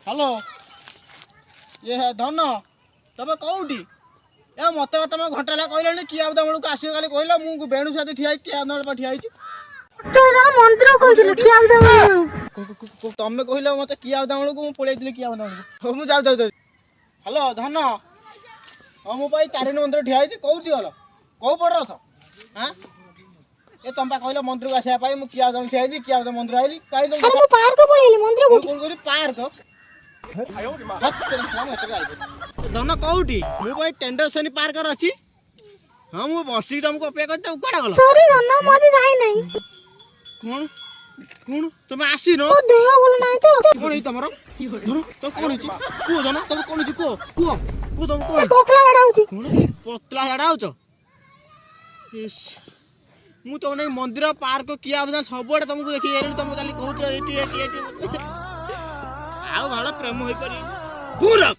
hello ये है धन तब कौटी ए मत तुम घंटा ला कहल किए आबदा बेलू आसो खाली कहल मुझे बेणु सहित ठिया किए आबदा ठिया मंदिर तुम कहल मत किए आबदा बेलू मुझे पलि किए आबदा बेलू मुझे जाऊ जाऊ हेलो धन हाँ मुझे तारिणी मंदिर ठिया कौटी गल कौ पड़ रथ हाँ ए तुम कहल मंदिर को आसापी मुझे किए आबदा ठिया किए आबदा मंदिर आईली कहीं पार्क पळेली मंदिर कौन पार्क धन कौटी मुझे टेंडर पार्क अच्छी हाँ मुझे बसिक तुमको अपेक्षा करते कड़ा गल सॉरी धन मते जाई नहीं कौन कौन तुम आसी नो देह बोल नहीं तो कौन है तुमरो धन तो कौन है को धन तुम कौन है को तुम कौन पतला गाडाउची पतला झाड़ा मु तो नहीं मंदिर पार्क किया सब तुमको देखिए तुम खाली कहूँ आ भाड़ प्रेम हो पार